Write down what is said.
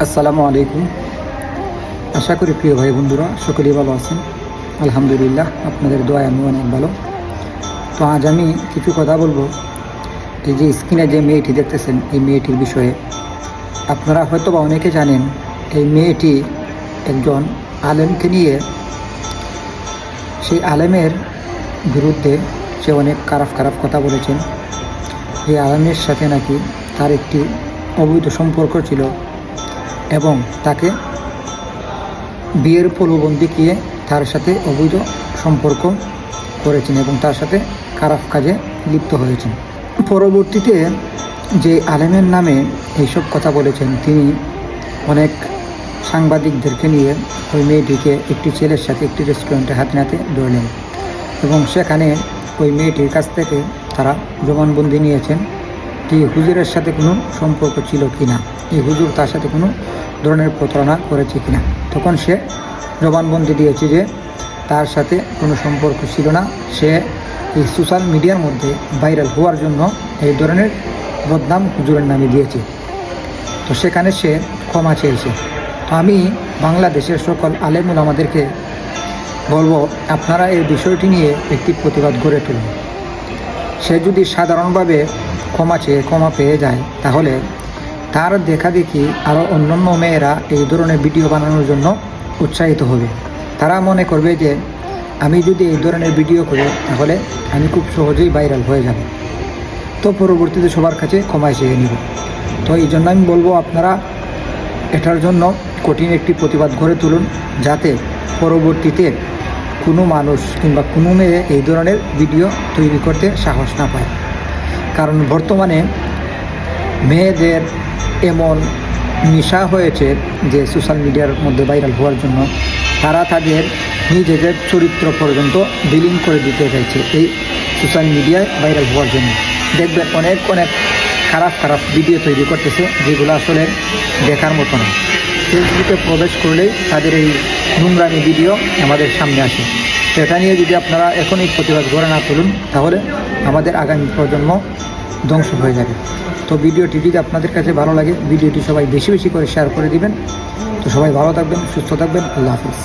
আসসালামু আলাইকুম। আশা করি প্রিয় ভাই বন্ধুরা সকলেই ভালো আছেন। আলহামদুলিল্লাহ, আপনাদের দোয়ায় আমি অনেক ভালো। তো আজ আমি কিছু কথা বলবো। এই যে স্ক্রিনে যে মেয়েটি দেখতেছেন, এই মেয়েটির বিষয়ে আপনারা হয়তো বা অনেকে জানেন। এই মেয়েটি একজন আলেমকে নিয়ে, সেই আলেমের বিরুদ্ধে সে অনেক খারাপ কথা বলেছেন। এই আলেমের সাথে নাকি তার একটি অবৈধ সম্পর্ক ছিল এবং তাকে বিয়ের প্রলোভন দেখিয়ে তার সাথে অবৈধ সম্পর্ক করেছেন এবং তার সাথে খারাপ কাজে লিপ্ত হয়েছেন। পরবর্তীতে যে আলেমের নামে এইসব কথা বলেছেন, তিনি অনেক সাংবাদিকদেরকে নিয়ে ওই মেয়েটিকে একটি ছেলের সাথে একটি রেস্টুরেন্টে হাতে নাতে ধরলেন এবং সেখানে ওই মেয়েটির কাছ থেকে তারা জবানবন্দি নিয়েছেন যে হুজুরের সাথে কোনো সম্পর্ক ছিল কি না, এই হুজুর তার সাথে কোনো ধরনের প্রতারণা করেছে কিনা। তখন সে জবানবন্দি দিয়েছে যে তার সাথে কোনো সম্পর্ক ছিল না। সে এই সোশ্যাল মিডিয়ার মধ্যে ভাইরাল হওয়ার জন্য এই ধরনের বদনাম হুজুরের নামে দিয়েছে। তো সেখানে সে ক্ষমা চেয়েছে। তো আমি বাংলাদেশের সকল আলেমুল আমাদেরকে বলবো, আপনারা এই বিষয়টি নিয়ে একটি প্রতিবাদ গড়ে তুলুন। সে যদি সাধারণভাবে ক্ষমা পেয়ে যায়, তাহলে তার দেখা দেখি আরও অন্যান্য মেয়েরা এই ধরনের ভিডিও বানানোর জন্য উৎসাহিত হবে। তারা মনে করবে যে আমি যদি এই ধরনের ভিডিও করি তাহলে আমি খুব সহজেই ভাইরাল হয়ে যাব, তো পরবর্তীতে সবার কাছে ক্ষমা চেয়ে নিব। তো এই জন্য আমি বলবো, আপনারা এটার জন্য কঠিন একটি প্রতিবাদ গড়ে তুলুন, যাতে পরবর্তীতে কোনো মানুষ কিংবা কোনো মেয়ে এই ধরনের ভিডিও তৈরি করতে সাহস না পায়। কারণ বর্তমানে মেয়েদের এমন নেশা হয়েছে যে সোশ্যাল মিডিয়ার মধ্যে ভাইরাল হওয়ার জন্য তারা তাদের নিজেদের চরিত্র পর্যন্ত বিলীন করে দিতে চাইছে এই সোশ্যাল মিডিয়ায় ভাইরাল হওয়ার জন্য। দেখবেন অনেক খারাপ ভিডিও তৈরি করতেছে, যেগুলো আসলে দেখার মতো না। ফেসবুকে প্রবেশ করলেই তাদের এই নোংরামি ভিডিও আমাদের সামনে আসে। তো এটা নিয়ে যদি আপনারা এখনই প্রতিবাদ গড়ে না তুলুন, তাহলে আমাদের আগামী প্রজন্ম ধ্বংস হয়ে যাবে। তো ভিডিওটি যদি আপনাদের কাছে ভালো লাগে, ভিডিওটি সবাই বেশি করে শেয়ার করে দিবেন। তো সবাই ভালো থাকবেন, সুস্থ থাকবেন। আল্লাহ হাফিজ।